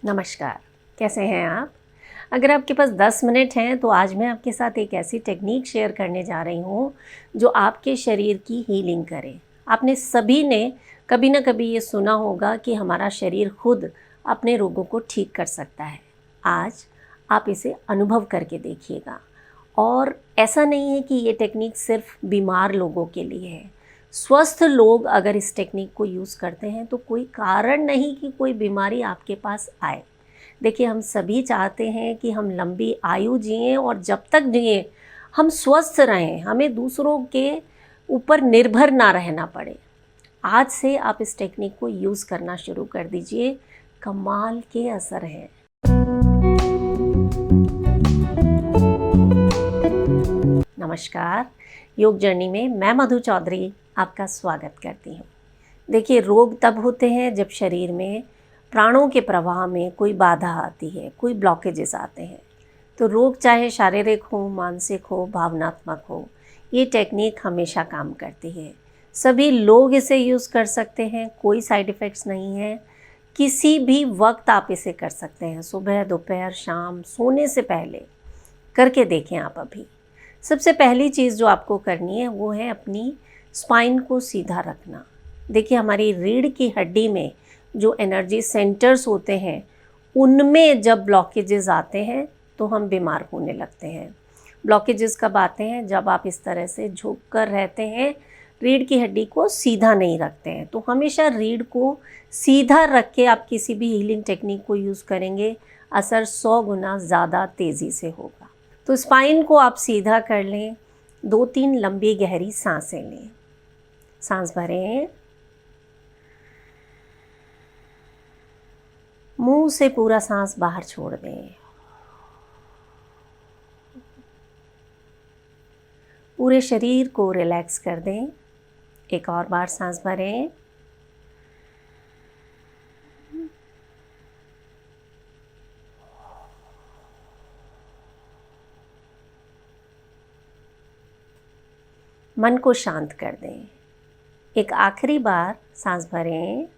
नमस्कार, कैसे हैं आप? अगर आपके पास 10 मिनट हैं तो आज मैं आपके साथ एक ऐसी टेक्निक शेयर करने जा रही हूँ जो आपके शरीर की हीलिंग करे। आपने सभी ने कभी ना कभी ये सुना होगा कि हमारा शरीर खुद अपने रोगों को ठीक कर सकता है। आज आप इसे अनुभव करके देखिएगा। और ऐसा नहीं है कि ये टेक्निक सिर्फ बीमार लोगों के लिए है। स्वस्थ लोग अगर इस टेक्निक को यूज़ करते हैं तो कोई कारण नहीं कि कोई बीमारी आपके पास आए। देखिए, हम सभी चाहते हैं कि हम लंबी आयु जिएं और जब तक जिएं हम स्वस्थ रहें, हमें दूसरों के ऊपर निर्भर ना रहना पड़े। आज से आप इस टेक्निक को यूज़ करना शुरू कर दीजिए। कमाल के असर हैं। नमस्कार, योग जर्नी में मैं मधु चौधरी आपका स्वागत करती हूँ। देखिए, रोग तब होते हैं जब शरीर में प्राणों के प्रवाह में कोई बाधा आती है, कोई ब्लॉकेजेस आते हैं। तो रोग चाहे शारीरिक हो, मानसिक हो, भावनात्मक हो, ये टेक्निक हमेशा काम करती है। सभी लोग इसे यूज़ कर सकते हैं, कोई साइड इफ़ेक्ट्स नहीं है। किसी भी वक्त आप इसे कर सकते हैं, सुबह, दोपहर, शाम, सोने से पहले करके देखें आप अभी। सबसे पहली चीज़ जो आपको करनी है वो है अपनी स्पाइन को सीधा रखना। देखिए, हमारी रीढ़ की हड्डी में जो एनर्जी सेंटर्स होते हैं उनमें जब ब्लॉकेजेस आते हैं तो हम बीमार होने लगते हैं। ब्लॉकेजेस कब आते हैं? जब आप इस तरह से झुक कर रहते हैं, रीढ़ की हड्डी को सीधा नहीं रखते हैं। तो हमेशा रीढ़ को सीधा रख के आप किसी भी हीलिंग टेक्निक को यूज़ करेंगे, असर 100 गुना ज़्यादा तेज़ी से होगा। तो स्पाइन को आप सीधा कर लें, 2-3 लंबी गहरी सांसें लें। सांस भरें, मुंह से पूरा सांस बाहर छोड़ दें। पूरे शरीर को रिलैक्स कर दें। एक और बार सांस भरें, मन को शांत कर दें। एक आखिरी बार सांस भरें,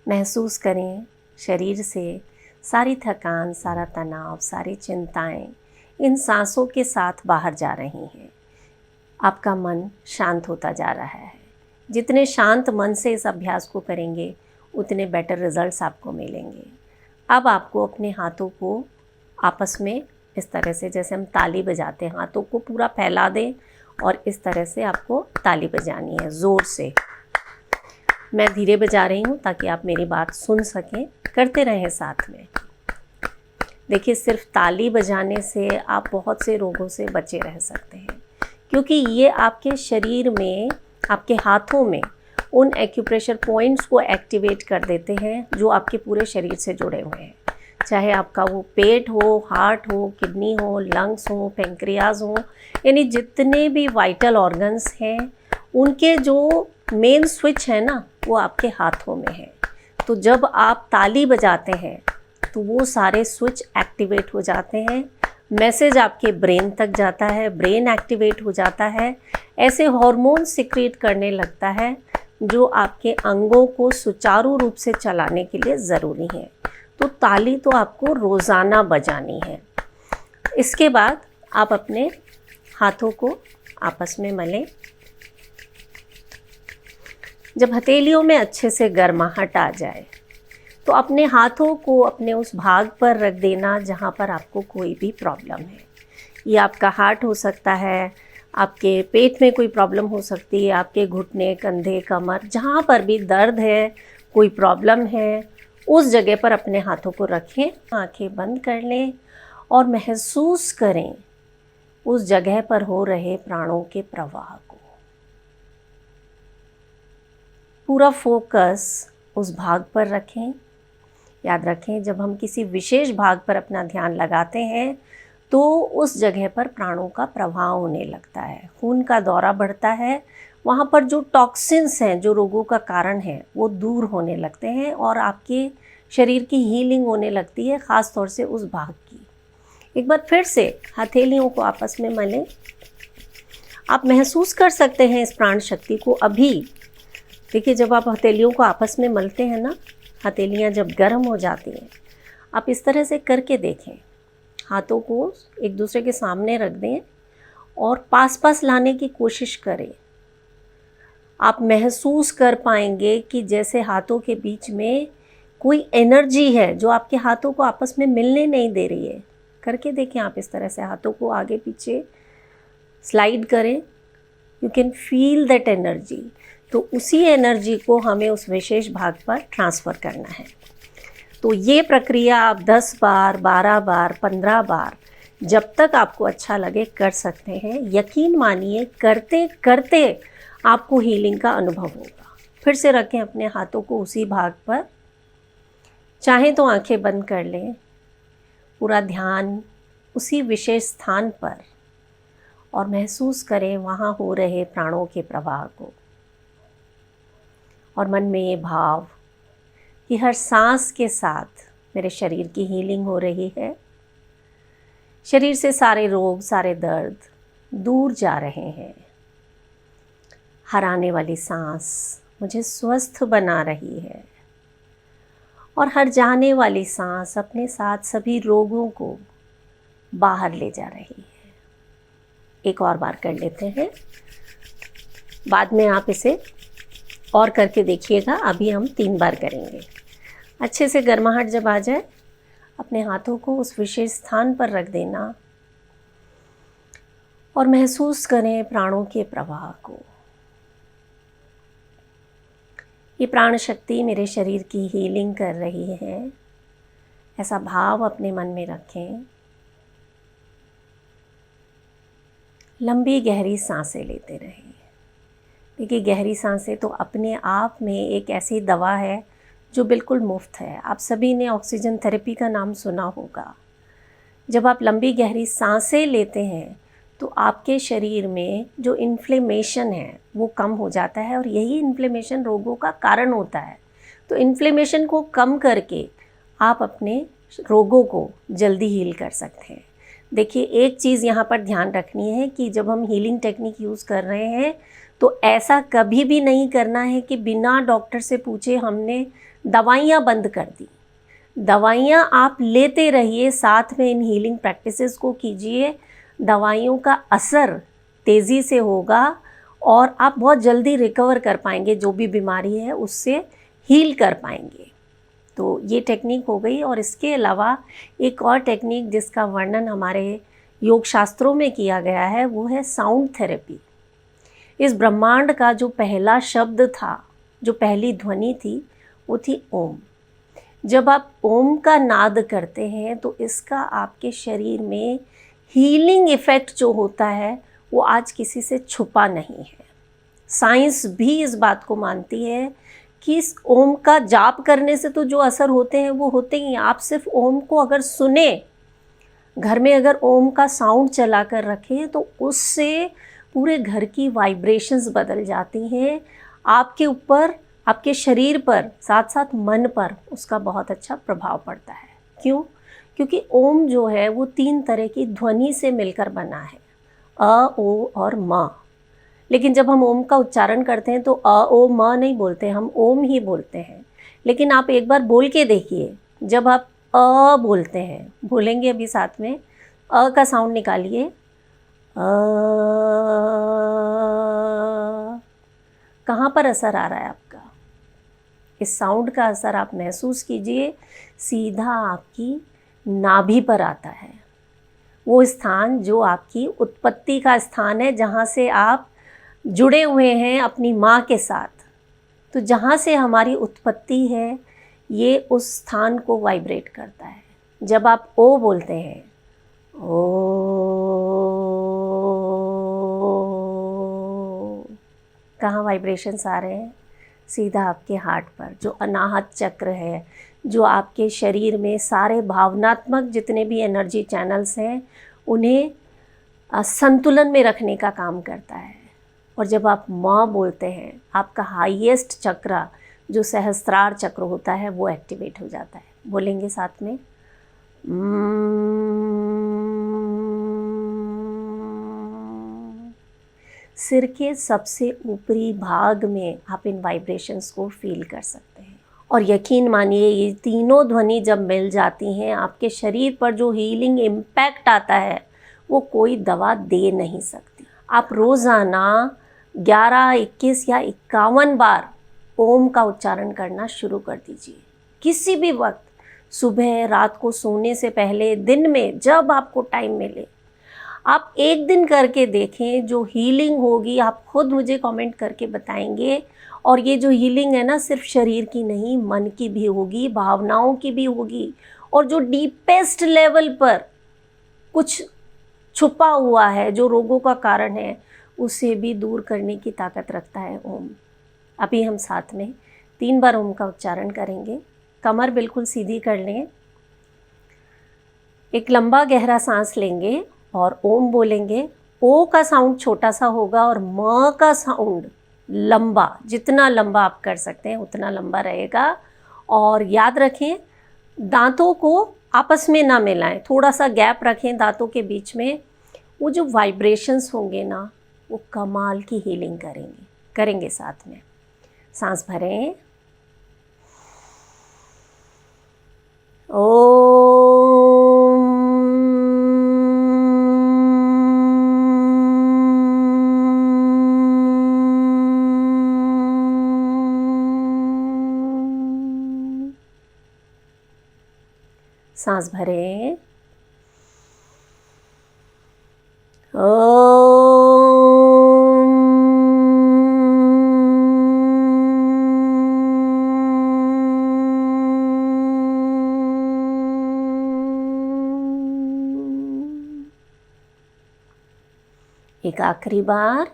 महसूस करें शरीर से सारी थकान, सारा तनाव, सारी चिंताएं इन सांसों के साथ बाहर जा रही हैं। आपका मन शांत होता जा रहा है। जितने शांत मन से इस अभ्यास को करेंगे उतने बेटर रिजल्ट्स आपको मिलेंगे। अब आपको अपने हाथों को आपस में इस तरह से, जैसे हम ताली बजाते हैं, हाथों को पूरा फैला दें और इस तरह से आपको ताली बजानी है ज़ोर से। मैं धीरे बजा रही हूँ ताकि आप मेरी बात सुन सकें। करते रहें साथ में। देखिए, सिर्फ ताली बजाने से आप बहुत से रोगों से बचे रह सकते हैं, क्योंकि ये आपके शरीर में, आपके हाथों में उन एक्यूप्रेशर पॉइंट्स को एक्टिवेट कर देते हैं जो आपके पूरे शरीर से जुड़े हुए हैं। चाहे आपका वो पेट हो, हार्ट हो, किडनी हो, लंग्स हो, पेंक्रियाज हो, यानी जितने भी वाइटल ऑर्गन्स हैं उनके जो मेन स्विच है ना, वो आपके हाथों में है। तो जब आप ताली बजाते हैं तो वो सारे स्विच एक्टिवेट हो जाते हैं, मैसेज आपके ब्रेन तक जाता है, ब्रेन एक्टिवेट हो जाता है, ऐसे हार्मोन सिक्रीट करने लगता है जो आपके अंगों को सुचारू रूप से चलाने के लिए ज़रूरी है। तो ताली तो आपको रोज़ाना बजानी है। इसके बाद आप अपने हाथों को आपस में मलें। जब हथेलियों में अच्छे से गर्माहट आ जाए तो अपने हाथों को अपने उस भाग पर रख देना जहाँ पर आपको कोई भी प्रॉब्लम है। ये आपका हार्ट हो सकता है, आपके पेट में कोई प्रॉब्लम हो सकती है, आपके घुटने, कंधे, कमर, जहाँ पर भी दर्द है, कोई प्रॉब्लम है, उस जगह पर अपने हाथों को रखें। आंखें बंद कर लें और महसूस करें उस जगह पर हो रहे प्राणों के प्रवाह को। पूरा फोकस उस भाग पर रखें। याद रखें, जब हम किसी विशेष भाग पर अपना ध्यान लगाते हैं तो उस जगह पर प्राणों का प्रवाह होने लगता है, खून का दौरा बढ़ता है, वहाँ पर जो टॉक्सिन्स हैं, जो रोगों का कारण है, वो दूर होने लगते हैं और आपके शरीर की हीलिंग होने लगती है, ख़ास तौर से उस भाग की। एक बार फिर से हथेलियों को आपस में मलें। आप महसूस कर सकते हैं इस प्राण शक्ति को अभी। देखिए, जब आप हथेलियों को आपस में मलते हैं ना, हथेलियाँ जब गर्म हो जाती हैं, आप इस तरह से करके देखें। हाथों को एक दूसरे के सामने रख दें और पास पास लाने की कोशिश करें। आप महसूस कर पाएंगे कि जैसे हाथों के बीच में कोई एनर्जी है जो आपके हाथों को आपस में मिलने नहीं दे रही है। करके देखें आप इस तरह से हाथों को आगे पीछे स्लाइड करें। You can feel that energy. तो उसी एनर्जी को हमें उस विशेष भाग पर ट्रांसफ़र करना है। तो ये प्रक्रिया आप 10 बार, 12 बार, 15 बार, जब तक आपको अच्छा लगे कर सकते हैं। यकीन मानिए, करते करते आपको हीलिंग का अनुभव होगा। फिर से रखें अपने हाथों को उसी भाग पर। चाहे तो आंखें बंद कर लें। पूरा ध्यान उसी विशेष स्थान पर और महसूस करें वहाँ हो रहे प्राणों के प्रवाह को। और मन में ये भाव कि हर सांस के साथ मेरे शरीर की हीलिंग हो रही है। शरीर से सारे रोग, सारे दर्द दूर जा रहे हैं। हर आने वाली सांस मुझे स्वस्थ बना रही है और हर जाने वाली सांस अपने साथ सभी रोगों को बाहर ले जा रही है। एक और बार कर लेते हैं, बाद में आप इसे और करके देखिएगा। अभी हम 3 बार करेंगे। अच्छे से गर्माहट जब आ जाए, अपने हाथों को उस विशेष स्थान पर रख देना और महसूस करें प्राणों के प्रवाह को। ये प्राण शक्ति मेरे शरीर की हीलिंग कर रही है, ऐसा भाव अपने मन में रखें। लंबी गहरी सांसें लेते रहें। देखिए, गहरी सांसें तो अपने आप में एक ऐसी दवा है जो बिल्कुल मुफ्त है। आप सभी ने ऑक्सीजन थेरेपी का नाम सुना होगा। जब आप लंबी गहरी सांसें लेते हैं तो आपके शरीर में जो इन्फ्लेमेशन है वो कम हो जाता है और यही इन्फ्लेमेशन रोगों का कारण होता है। तो इन्फ्लेमेशन को कम करके आप अपने रोगों को जल्दी हील कर सकते हैं। देखिए, एक चीज़ यहाँ पर ध्यान रखनी है कि जब हम हीलिंग टेक्निक यूज़ कर रहे हैं तो ऐसा कभी भी नहीं करना है कि बिना डॉक्टर से पूछे हमने दवाइयाँ बंद कर दी। दवाइयाँ आप लेते रहिए, साथ में इन हीलिंग प्रैक्टिसेस को कीजिए। दवाइयों का असर तेज़ी से होगा और आप बहुत जल्दी रिकवर कर पाएंगे, जो भी बीमारी है उससे हील कर पाएंगे। तो ये टेक्निक हो गई। और इसके अलावा एक और टेक्निक जिसका वर्णन हमारे योग शास्त्रों में किया गया है वो है साउंड थेरेपी। इस ब्रह्मांड का जो पहला शब्द था, जो पहली ध्वनि थी, वो थी ओम। जब आप ओम का नाद करते हैं तो इसका आपके शरीर में हीलिंग इफ़ेक्ट जो होता है वो आज किसी से छुपा नहीं है। साइंस भी इस बात को मानती है कि इस ओम का जाप करने से तो जो असर होते हैं वो होते ही हैं। आप सिर्फ ओम को अगर सुने, घर में अगर ओम का साउंड चला कर रखें तो उससे पूरे घर की वाइब्रेशंस बदल जाती हैं। आपके ऊपर, आपके शरीर पर, साथ साथ मन पर उसका बहुत अच्छा प्रभाव पड़ता है। क्यों? क्योंकि ओम जो है वो 3 तरह की ध्वनि से मिलकर बना है, अ, ओ और म। लेकिन जब हम ओम का उच्चारण करते हैं तो अ, ओ, म नहीं बोलते, हम ओम ही बोलते हैं। लेकिन आप एक बार बोल के देखिए, जब आप अ बोलते हैं, बोलेंगे अभी साथ में, अ का साउंड निकालिए, कहाँ पर असर आ रहा है आपका? इस साउंड का असर आप महसूस कीजिए, सीधा आपकी नाभि पर आता है। वो स्थान जो आपकी उत्पत्ति का स्थान है, जहाँ से आप जुड़े हुए हैं अपनी माँ के साथ। तो जहाँ से हमारी उत्पत्ति है, ये उस स्थान को वाइब्रेट करता है। जब आप ओ बोलते हैं, ओ, कहाँ वाइब्रेशंस आ रहे हैं? सीधा आपके हार्ट पर, जो अनाहत चक्र है, जो आपके शरीर में सारे भावनात्मक जितने भी एनर्जी चैनल्स हैं उन्हें संतुलन में रखने का काम करता है। और जब आप माँ बोलते हैं, आपका हाईएस्ट चक्र जो सहस्त्रार चक्र होता है वो एक्टिवेट हो जाता है। बोलेंगे साथ में, सिर के सबसे ऊपरी भाग में आप इन वाइब्रेशंस को फील कर सकते हैं। और यकीन मानिए ये तीनों ध्वनि जब मिल जाती हैं, आपके शरीर पर जो हीलिंग इम्पैक्ट आता है वो कोई दवा दे नहीं सकती। आप रोज़ाना 11, 21 या 51 बार ओम का उच्चारण करना शुरू कर दीजिए। किसी भी वक्त, सुबह, रात को सोने से पहले, दिन में, जब आपको टाइम मिले आप एक दिन करके देखें। जो हीलिंग होगी आप खुद मुझे कमेंट करके बताएंगे। और ये जो हीलिंग है ना, सिर्फ शरीर की नहीं, मन की भी होगी, भावनाओं की भी होगी, और जो डीपेस्ट लेवल पर कुछ छुपा हुआ है, जो रोगों का कारण है, उसे भी दूर करने की ताकत रखता है ओम। अभी हम साथ में 3 बार ओम का उच्चारण करेंगे। कमर बिल्कुल सीधी कर लें, एक लंबा गहरा सांस लेंगे और ओम बोलेंगे। ओ का साउंड छोटा सा होगा और म का साउंड लंबा, जितना लंबा आप कर सकते हैं उतना लंबा रहेगा। और याद रखें, दांतों को आपस में ना मिलाएं, थोड़ा सा गैप रखें दांतों के बीच में। वो जो वाइब्रेशंस होंगे ना, वो कमाल की हीलिंग करेंगे साथ में। सांस भरें। सांस भरें। एक आखिरी बार।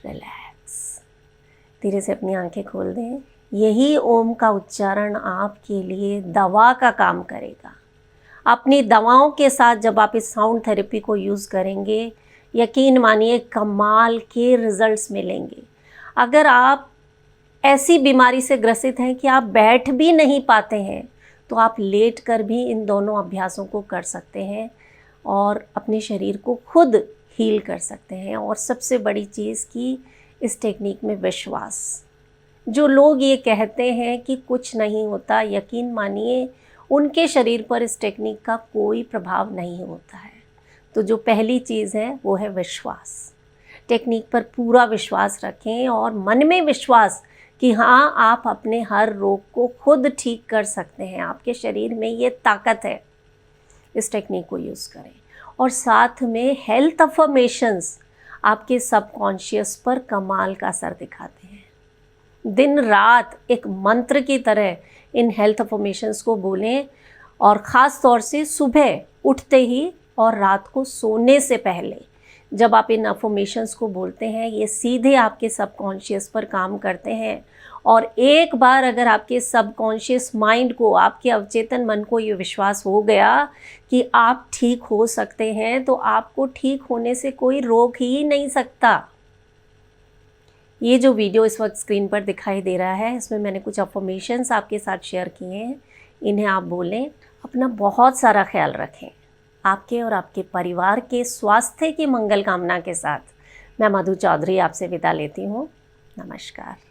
रिलैक्स। धीरे से अपनी आंखें खोल दें। यही ओम का उच्चारण आपके लिए दवा का काम करेगा। अपनी दवाओं के साथ जब आप इस साउंड थेरेपी को यूज़ करेंगे, यकीन मानिए कमाल के रिजल्ट्स मिलेंगे। अगर आप ऐसी बीमारी से ग्रसित हैं कि आप बैठ भी नहीं पाते हैं, तो आप लेट कर भी इन दोनों अभ्यासों को कर सकते हैं और अपने शरीर को खुद हील कर सकते हैं। और सबसे बड़ी चीज़ कि इस टेक्निक में विश्वास। जो लोग ये कहते हैं कि कुछ नहीं होता, यकीन मानिए उनके शरीर पर इस टेक्निक का कोई प्रभाव नहीं होता है। तो जो पहली चीज़ है वो है विश्वास। टेक्निक पर पूरा विश्वास रखें और मन में विश्वास कि हाँ, आप अपने हर रोग को खुद ठीक कर सकते हैं। आपके शरीर में ये ताकत है। इस टेक्निक को यूज़ करें। और साथ में हेल्थ अफर्मेशंस आपके सबकॉन्शियस पर कमाल का असर दिखाते हैं। दिन रात एक मंत्र की तरह इन हेल्थ अफर्मेशंस को बोलें, और ख़ास तौर से सुबह उठते ही और रात को सोने से पहले जब आप इन अफर्मेशंस को बोलते हैं, ये सीधे आपके सबकॉन्शियस पर काम करते हैं। और एक बार अगर आपके सबकॉन्शियस माइंड को, आपके अवचेतन मन को ये विश्वास हो गया कि आप ठीक हो सकते हैं, तो आपको ठीक होने से कोई रोक ही नहीं सकता। ये जो वीडियो इस वक्त स्क्रीन पर दिखाई दे रहा है, इसमें मैंने कुछ अफर्मेशंस आपके साथ शेयर किए हैं। इन्हें आप बोलें। अपना बहुत सारा ख्याल रखें। आपके और आपके परिवार के स्वास्थ्य की मंगल कामना के साथ मैं मधु चौधरी आपसे विदा लेती हूँ। नमस्कार।